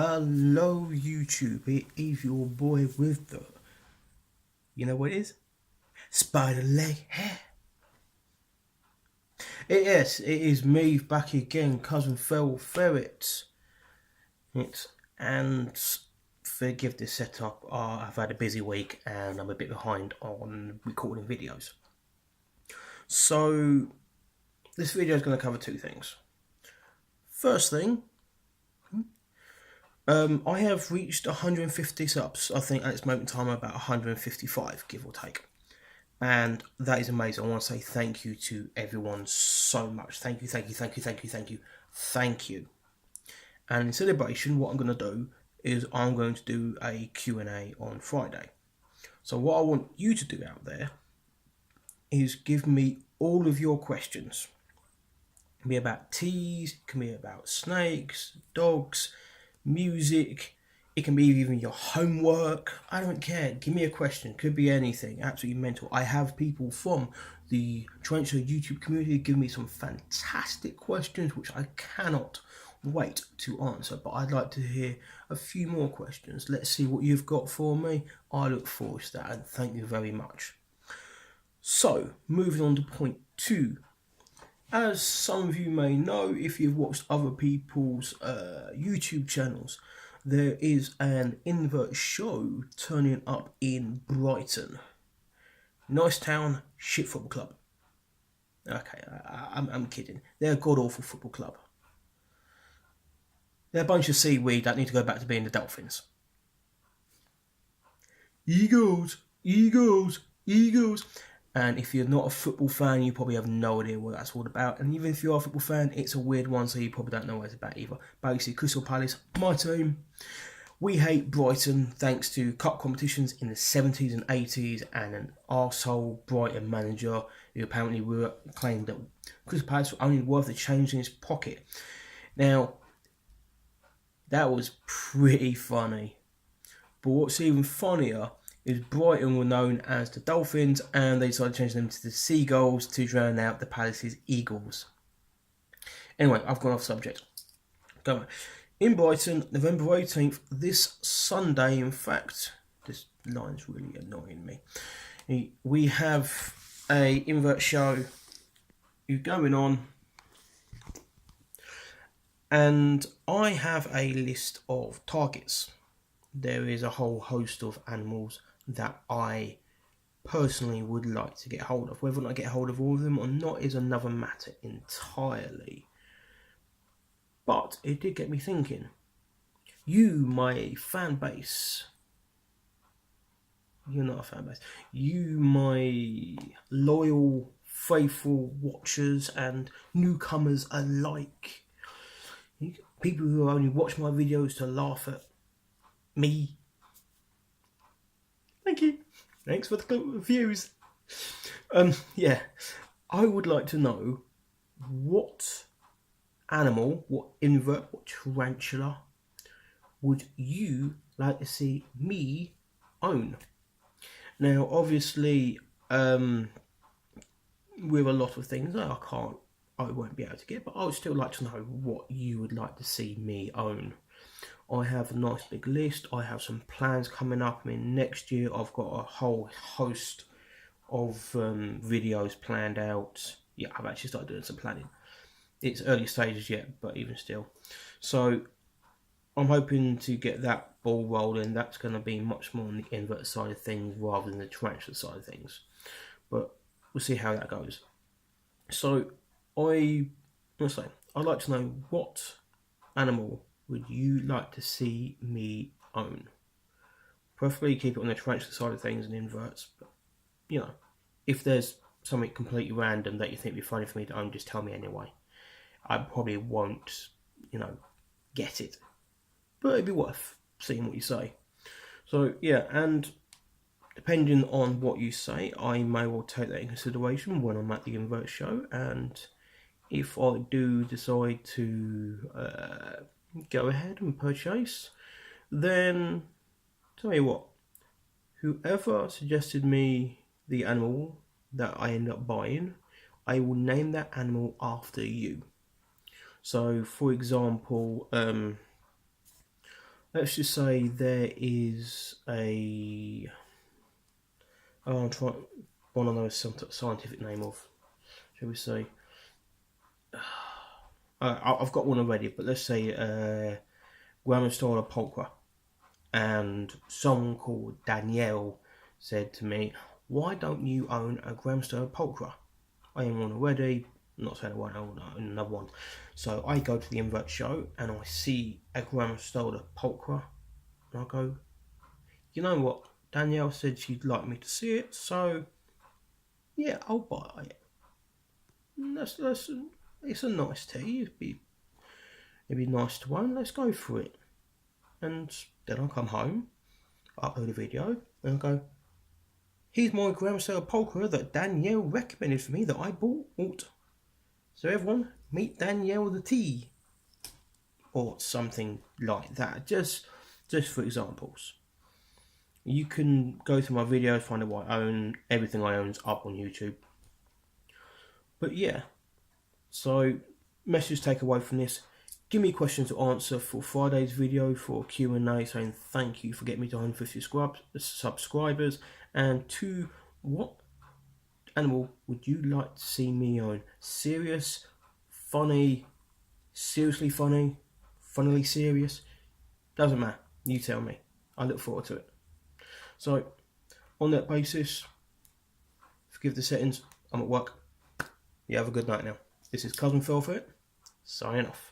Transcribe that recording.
Hello YouTube, it is your boy with the, you know what it is? Spider leg hair. Yes, it is me back again, Cousin Feral Ferret. And forgive the setup, I've had a busy week and I'm a bit behind on recording videos. So, this video is going to cover two things. First thing, I have reached 150 subs. I think at this moment in time I'm about 155, give or take. And that is amazing. I want to say thank you to everyone so much. Thank you. And in celebration, what I'm going to do is I'm going to do a Q&A on Friday. So what I want you to do out there is give me all of your questions. It can be about teas, it can be about snakes, dogs, music. It can be even your homework. I don't care. Give me a question. Could be anything. Absolutely mental. I have people from the Tarantula YouTube community give me some fantastic questions which I cannot wait to answer. But I'd like to hear a few more questions. Let's see what you've got for me. I look forward to that and thank you very much. So, moving on to point 2. As some of you may know, if you've watched other people's YouTube channels, there is an invert show turning up in Brighton. Nice town, shit football club. Okay, I'm kidding. They're a god-awful football club. They're a bunch of seaweed that need to go back to being the Dolphins. Eagles, Eagles, Eagles. And if you're not a football fan, you probably have no idea what that's all about. And even if you are a football fan, it's a weird one, so you probably don't know what it's about either. Basically, Crystal Palace, my team. We hate Brighton thanks to cup competitions in the 70s and 80s and an arsehole Brighton manager who apparently claimed that Crystal Palace were only worth the change in his pocket. Now, that was pretty funny. But what's even funnier is Brighton were known as the Dolphins and they decided to change them to the Seagulls to drown out the Palace's Eagles. Anyway, I've gone off subject. Go on. In Brighton, November 18th, this Sunday, in fact, this line's really annoying me. We have a invert show going on, and I have a list of targets. There is a whole host of animals that I personally would like to get hold of. Whether or not I get hold of all of them or not is another matter entirely. But it did get me thinking. You, my fan base, you're not a fan base, you, my loyal, faithful watchers and newcomers alike, people who only watch my videos to laugh at me. Thank you. Thanks for the views. Yeah, I would like to know what animal, what invert, what tarantula would you like to see me own? Now, obviously, with a lot of things I won't be able to get, but I would still like to know what you would like to see me own. I have a nice big list. I have some plans coming up. I mean, next year I've got a whole host of videos planned out. Yeah, I've actually started doing some planning. It's early stages yet, but even still. So I'm hoping to get that ball rolling. That's going to be much more on the invert side of things rather than the tarantula side of things. But we'll see how that goes. So I'd like to know what animal would you like to see me own? Preferably keep it on the tarantula side of things and inverts. But, you know, if there's something completely random that you think would be funny for me to own, just tell me anyway. I probably won't, get it. But it'd be worth seeing what you say. So, yeah, and depending on what you say, I may well take that in consideration when I'm at the invert show. And if I do decide to go ahead and purchase, then tell you what, whoever suggested me the animal that I end up buying, I will name that animal after you. So, for example, let's just say there is I'm trying one of those some scientific name of, shall we say? I've got one already, but let's say Grandma stole a polka, and someone called Danielle said to me, "Why don't you own a Graham style polka?" I own one already. I'm not saying I won't own another one. So I go to the Invert Show and I see a Graham style polka, and I go, "You know what? Danielle said she'd like me to see it, so yeah, I'll buy it." It's a nice tea. It'd be nice to own. Let's go for it. And then I come home, I upload a video, and I go, "Here's my Graham style polka that Danielle recommended for me that I bought. So everyone, meet Danielle the tea," or something like that. Just for examples. You can go through my videos, find out what I own. Everything I own is up on YouTube. But yeah, so message take away from this. Give me questions to answer for Friday's video for Q&A, saying thank you for getting me to 150 subscribers. And to what animal would you like to see me own? Serious, funny, seriously funny, funnily serious? Doesn't matter. You tell me. I look forward to it. So, on that basis, forgive the settings. I'm at work. You have a good night now. This is Cousin Phil for it. Signing off.